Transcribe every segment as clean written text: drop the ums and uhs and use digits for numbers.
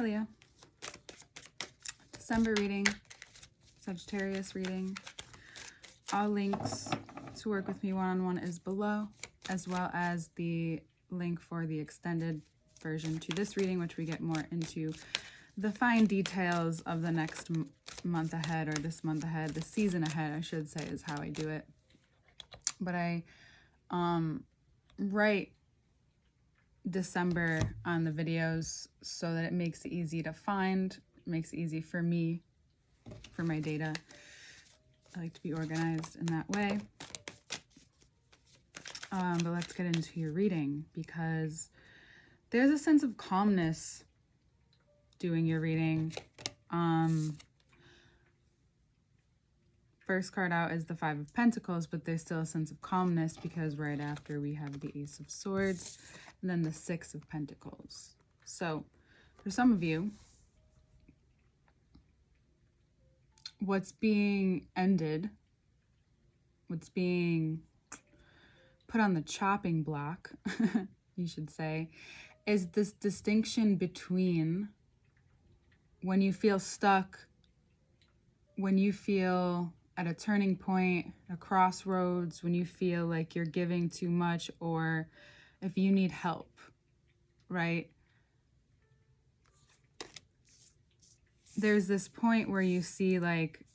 Leo. December reading, Sagittarius reading. All links to work with me one-on-one is below, as well as the link for the extended version to this reading, which we get more into the fine details of the next month ahead, or this month ahead, the season ahead, I should say, is how I do it. But I write December on the videos so that it makes it easy to find, makes it easy for me, for my data. I like to be organized in that way. But let's get into your reading, because there's a sense of calmness doing your reading. First card out is the Five of Pentacles, but there's still a sense of calmness because right after we have the Ace of Swords and then the Six of Pentacles. So for some of you, what's being ended, what's being put on the chopping block, you should say, is this distinction between when you feel stuck, when you feel at a turning point, a crossroads, when you feel like you're giving too much, or if you need help, right? There's this point where you see like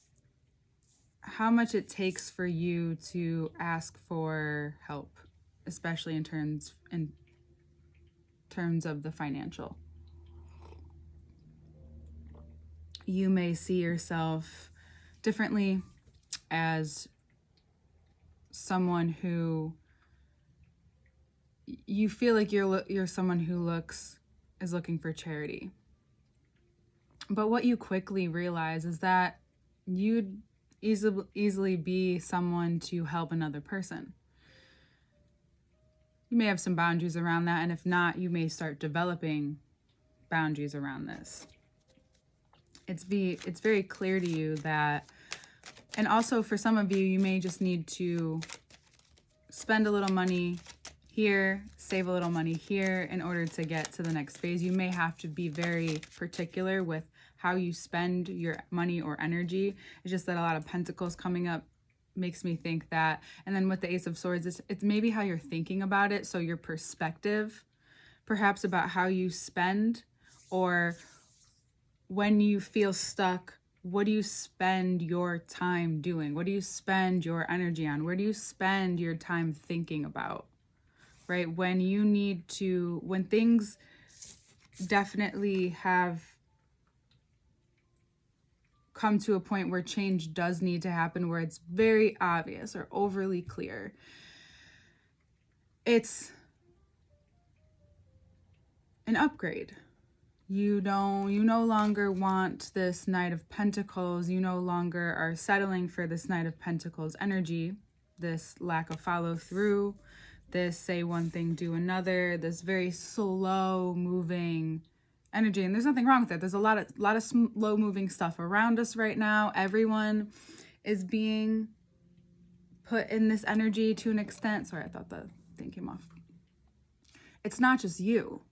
how much it takes for you to ask for help, especially in terms of the financial. You may see yourself differently as someone who you feel like you're someone who is looking for charity. But what you quickly realize is that you'd easily be someone to help another person. You may have some boundaries around that, and if not, you may start developing boundaries around this. It's very clear to you that, and also for some of you, you may just need to spend a little money here, save a little money here in order to get to the next phase. You may have to be very particular with how you spend your money or energy. It's just that a lot of Pentacles coming up makes me think that. And then with the Ace of Swords, it's maybe how you're thinking about it. So your perspective, perhaps about how you spend, or when you feel stuck, what do you spend your time doing? What do you spend your energy on? Where do you spend your time thinking about, right? When you need to, when things definitely have come to a point where change does need to happen, where it's very obvious or overly clear, it's an upgrade. You no longer want this Knight of Pentacles. You no longer are settling for this Knight of Pentacles energy, this lack of follow through, this say one thing, do another, this very slow moving energy. And there's nothing wrong with it. There's a lot of slow moving stuff around us right now. Everyone is being put in this energy to an extent. Sorry, I thought the thing came off. It's not just you.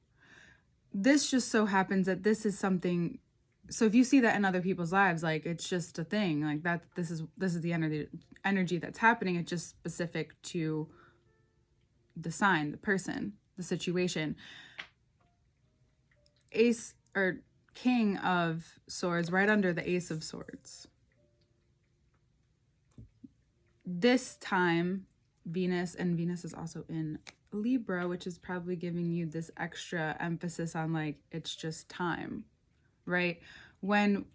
This just so happens that this is something. So if you see that in other people's lives, like it's just a thing, like that, this is the energy that's happening. It's just specific to the sign, the person, the situation. Ace or King of Swords right under the Ace of Swords. This time, Venus is also in Libra, which is probably giving you this extra emphasis on like, it's just time, right? When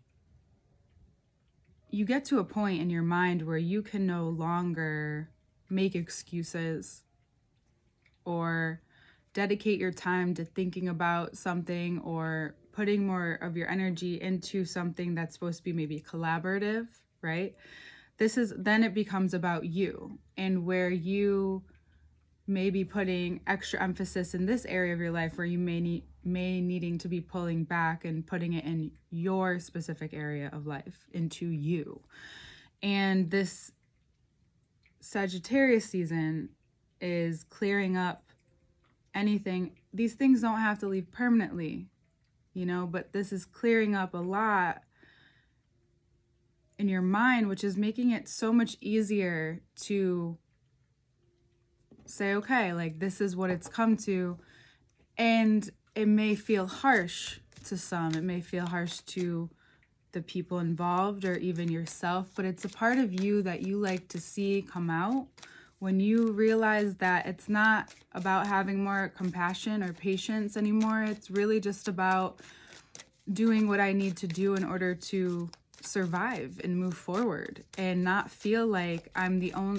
you get to a point in your mind where you can no longer make excuses or dedicate your time to thinking about something or putting more of your energy into something that's supposed to be maybe collaborative, right? Then it becomes about you, and where you may be putting extra emphasis in this area of your life where you may needing to be pulling back and putting it in your specific area of life, into you. And this Sagittarius season is clearing up anything. These things don't have to leave permanently. you know, but this is clearing up a lot in your mind, which is making it so much easier to say, okay, like this is what it's come to. And it may feel harsh to some, it may feel harsh to the people involved or even yourself, but it's a part of you that you like to see come out when you realize that it's not about having more compassion or patience anymore. It's really just about doing what I need to do in order to survive and move forward and not feel like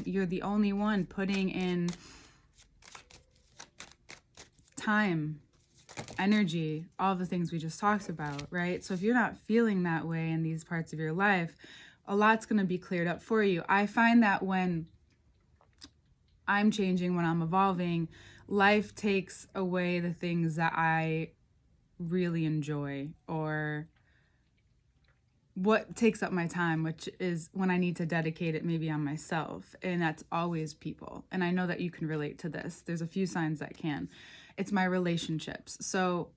you're the only one putting in time, energy, all the things we just talked about, right? So if you're not feeling that way in these parts of your life, a lot's going to be cleared up for you. I find that when I'm changing, when I'm evolving, life takes away the things that I really enjoy or what takes up my time, which is when I need to dedicate it maybe on myself. And that's always people. And I know that you can relate to this. There's a few signs that can. It's my relationships. So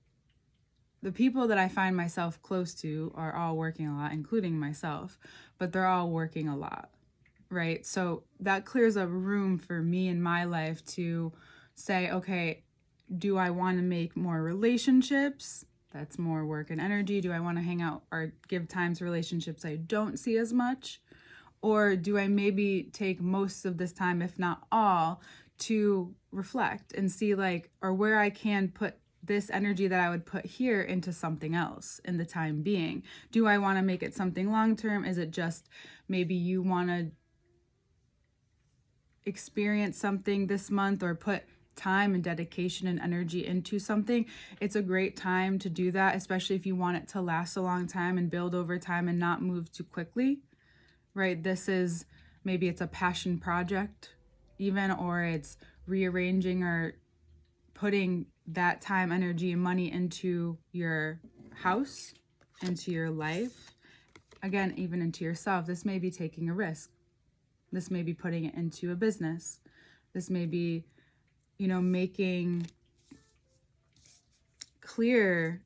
the people that I find myself close to are all working a lot, including myself, but they're all working a lot, right? So that clears up room for me in my life to say, okay, do I want to make more relationships? That's more work and energy. Do I want to hang out or give time to relationships I don't see as much? Or do I maybe take most of this time, if not all, to reflect and see like, or where I can put this energy that I would put here into something else in the time being? Do I want to make it something long-term? Is it just maybe you want to experience something this month or put time and dedication and energy into something? It's a great time to do that, especially if you want it to last a long time and build over time and not move too quickly, right? This is, maybe it's a passion project even, or it's rearranging or putting that time, energy, and money into your house, into your life. Again, even into yourself. This may be taking a risk. This may be putting it into a business. This may be, you know, making clear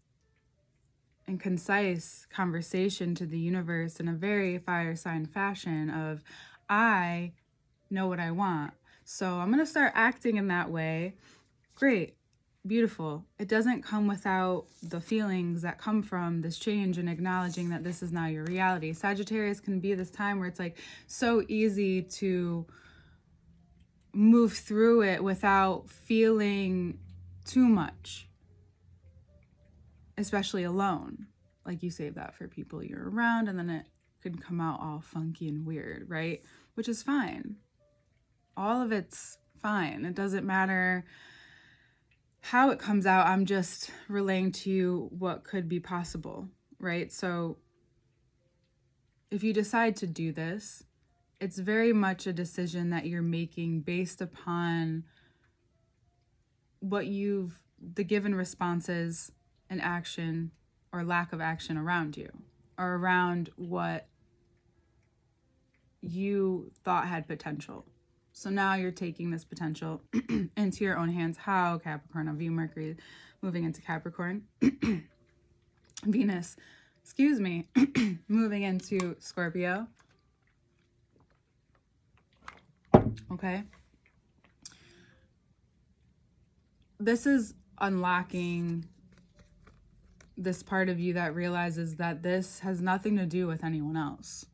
and concise conversation to the universe in a very fire sign fashion of, I know what I want. So I'm going to start acting in that way. Great. Beautiful. It doesn't come without the feelings that come from this change and acknowledging that this is now your reality. Sagittarius can be this time where it's like so easy to move through it without feeling too much, especially alone. Like you save that for people you're around and then it could come out all funky and weird, right? Which is fine. All of it's fine. It doesn't matter how it comes out. I'm just relaying to you what could be possible, right? So if you decide to do this, it's very much a decision that you're making based upon what the given responses and action or lack of action around you, or around what you thought had potential. So now you're taking this potential into your own hands. How? Capricorn, of you, Mercury moving into Capricorn. Venus, moving into Scorpio. Okay. This is unlocking this part of you that realizes that this has nothing to do with anyone else.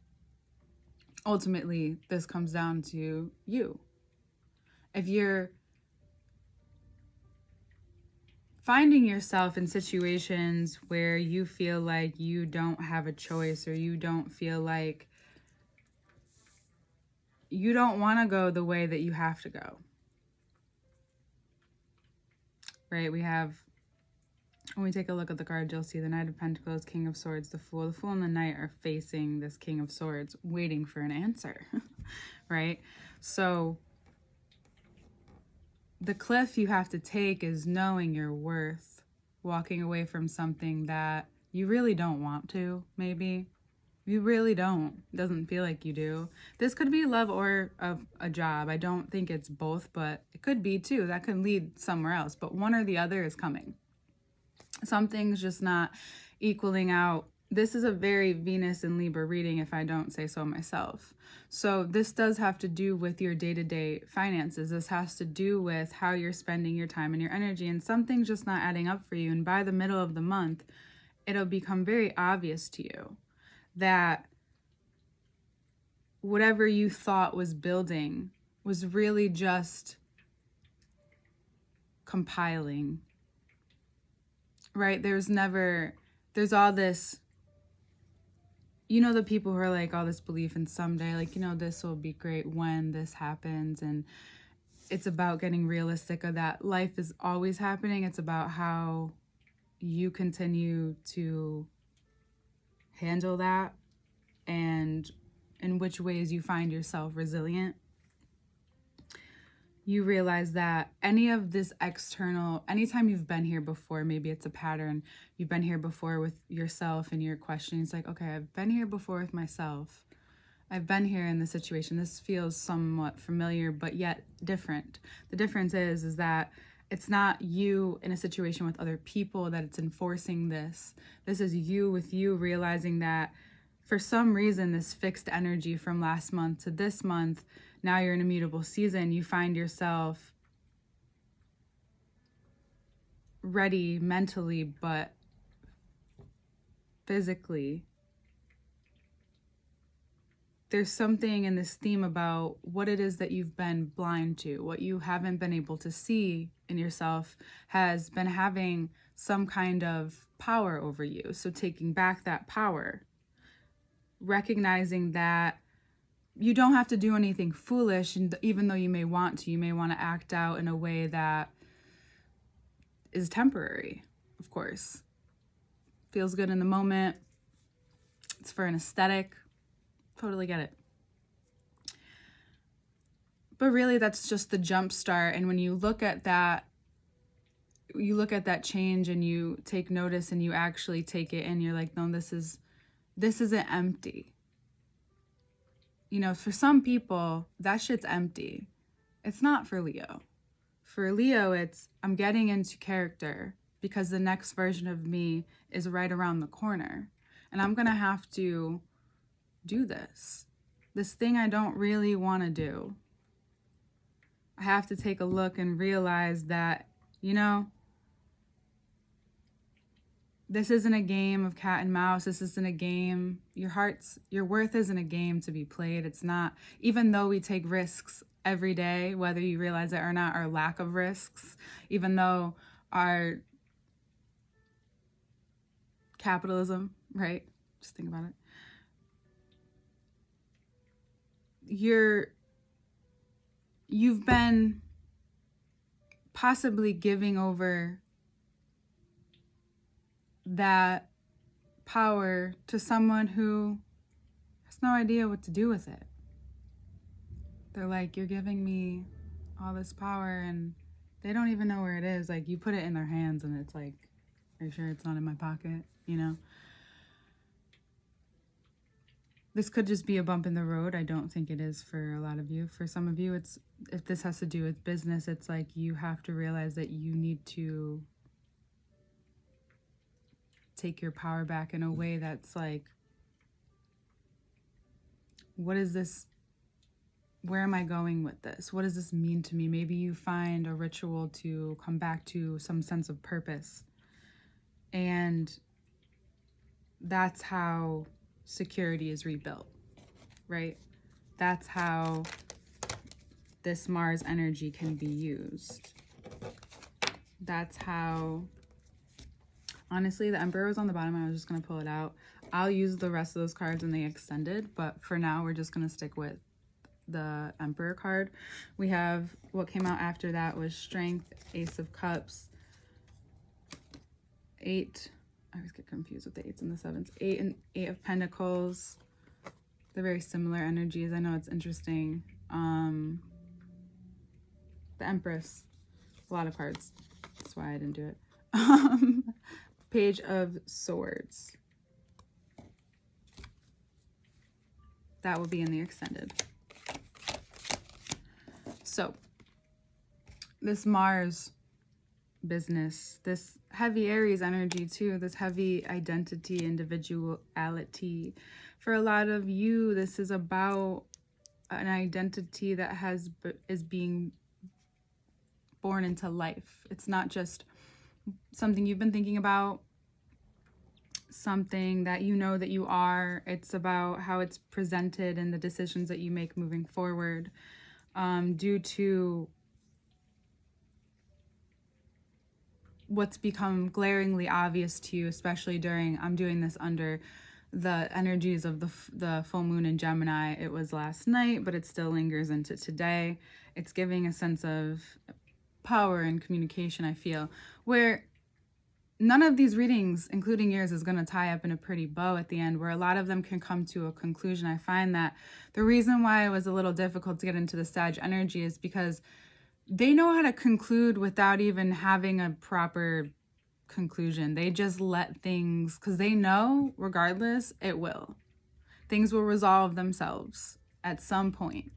Ultimately, this comes down to you. If you're finding yourself in situations where you feel like you don't have a choice, or you don't feel like you don't want to go the way that you have to go, right? When we take a look at the cards, you'll see the Knight of Pentacles, King of Swords, the Fool. The Fool and the Knight are facing this King of Swords, waiting for an answer, right? So the cliff you have to take is knowing your worth, walking away from something that you really don't want to, maybe. You really don't. It doesn't feel like you do. This could be love or a job. I don't think it's both, but it could be too. That could lead somewhere else, but one or the other is coming. Something's just not equaling out. This is a very Venus and Libra reading, if I don't say so myself. So this does have to do with your day-to-day finances. This has to do with how you're spending your time and your energy, and something's just not adding up for you. And by the middle of the month, it'll become very obvious to you that whatever you thought was building was really just compiling, right? There's all this, the people who are like all this belief in someday, like, this will be great when this happens. And it's about getting realistic of that. Life is always happening. It's about how you continue to handle that and in which ways you find yourself resilient. You realize that any of this external, anytime you've been here before, maybe it's a pattern, you've been here before with yourself and you're questioning, it's like, okay, I've been here before with myself. I've been here in this situation. This feels somewhat familiar, but yet different. The difference is that it's not you in a situation with other people that it's enforcing this. This is you with you realizing that for some reason, this fixed energy from last month to this month, now you're in a mutable season, you find yourself ready mentally, but physically. There's something in this theme about what it is that you've been blind to, what you haven't been able to see in yourself has been having some kind of power over you. So taking back that power, recognizing that you don't have to do anything foolish, and even though you may want to act out in a way that is temporary, of course. Feels good in the moment. It's for an aesthetic. Totally get it. But really, that's just the jump start. And when you look at that, change and you take notice and you actually take it in, you're like, no, this isn't empty. For some people, that shit's empty. It's not for Leo. For Leo, it's, I'm getting into character because the next version of me is right around the corner. And I'm going to have to do this thing I don't really want to do. I have to take a look and realize that, this isn't a game of cat and mouse. This isn't a game. Your worth isn't a game to be played. It's not, even though we take risks every day, whether you realize it or not, our lack of risks, even though our capitalism, right? Just think about it. You've been possibly giving over that power to someone who has no idea what to do with it. They're like, you're giving me all this power and they don't even know where it is. Like, you put it in their hands and it's like, are you sure it's not in my pocket? This could just be a bump in the road. I don't think it is for a lot of you. For some of you, if this has to do with business, it's like you have to realize that you need to take your power back in a way that's like, what is this? Where am I going with this? What does this mean to me? Maybe you find a ritual to come back to some sense of purpose. And that's how security is rebuilt, right? That's how this Mars energy can be used. That's how, honestly, the Emperor was on the bottom. I was just going to pull it out. I'll use the rest of those cards in the extended, but for now, we're just going to stick with the Emperor card. We have, what came out after that was Strength, Ace of Cups, 8. I always get confused with the 8s and the 7s. 8 and 8 of Pentacles. They're very similar energies. I know it's interesting. The Empress. A lot of cards. That's why I didn't do it. Page of Swords. That will be in the extended. So, this Mars business, this heavy Aries energy too, this heavy identity, individuality. For a lot of you, this is about an identity that is being born into life. It's not just something you've been thinking about, something that you know that you are. It's about how it's presented and the decisions that you make moving forward, due to what's become glaringly obvious to you, especially during, I'm doing this under the energies of the full moon in Gemini. It was last night, but it still lingers into today. It's giving a sense of power and communication, I feel, where none of these readings, including yours, is going to tie up in a pretty bow at the end, where a lot of them can come to a conclusion. I find that the reason why it was a little difficult to get into the Sag energy is because they know how to conclude without even having a proper conclusion. They just let things, because they know regardless, it will. Things will resolve themselves at some point.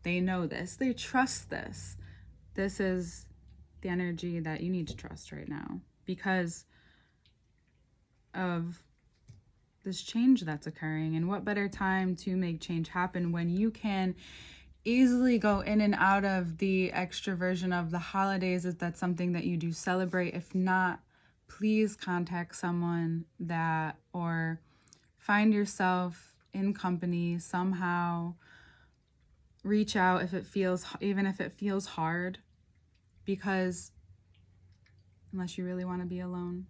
They know this. They trust this. This is the energy that you need to trust right now because of this change that's occurring. And what better time to make change happen when you can easily go in and out of the extroversion of the holidays, if that's something that you do celebrate. If not, please contact someone that, or find yourself in company somehow. Reach out if it feels, even if it feels hard, because unless you really want to be alone,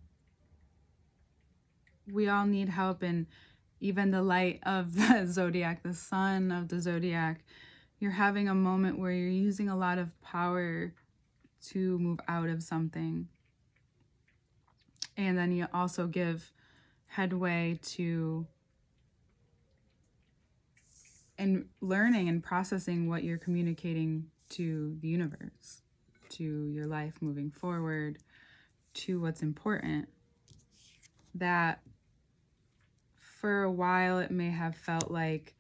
we all need help. And even the light of the zodiac, the sun of the zodiac, you're having a moment where you're using a lot of power to move out of something. And then you also give headway to and learning and processing what you're communicating to the universe, to your life moving forward, to what's important. That for a while it may have felt like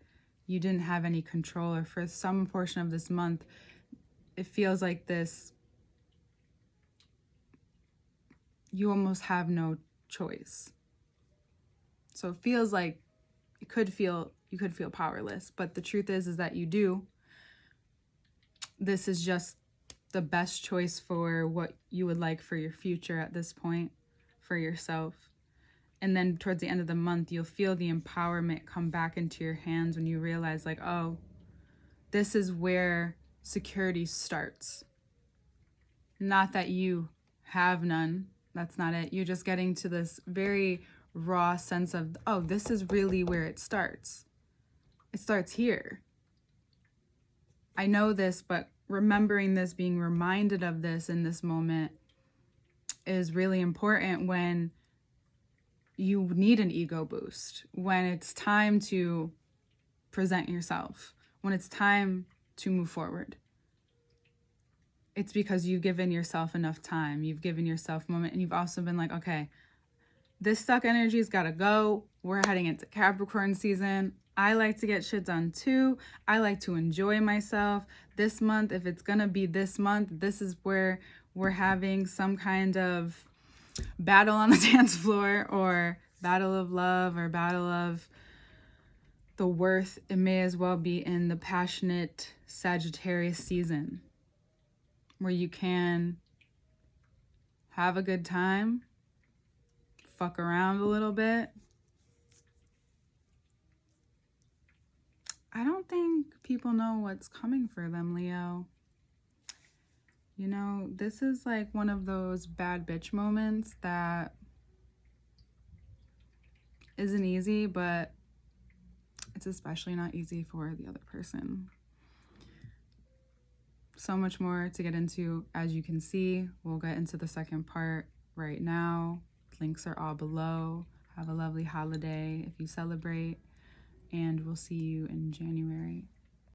you didn't have any control, or for some portion of this month it feels like this, you almost have no choice. So it feels like you could feel powerless, but the truth is that you do. This is just the best choice for what you would like for your future at this point, for yourself. And then towards the end of the month, you'll feel the empowerment come back into your hands when you realize, like, oh, this is where security starts. Not that you have none. That's not it. You're just getting to this very raw sense of, oh, this is really where it starts. It starts here. I know this, but remembering this, being reminded of this in this moment is really important when you need an ego boost, when it's time to present yourself, when it's time to move forward. It's because you've given yourself enough time, you've given yourself a moment, and you've also been like, okay, this stuck energy's gotta go. We're heading into Capricorn season. I like to get shit done too. I like to enjoy myself. This month, if it's gonna be this month, this is where we're having some kind of battle on the dance floor, or battle of love, or battle of the worth. It may as well be in the passionate Sagittarius season, where you can have a good time, fuck around a little bit. I don't think people know what's coming for them, Leo. You know, this is like one of those bad bitch moments that isn't easy, but it's especially not easy for the other person. So much more to get into, as you can see. We'll get into the second part right now. Links are all below. Have a lovely holiday if you celebrate, and we'll see you in January.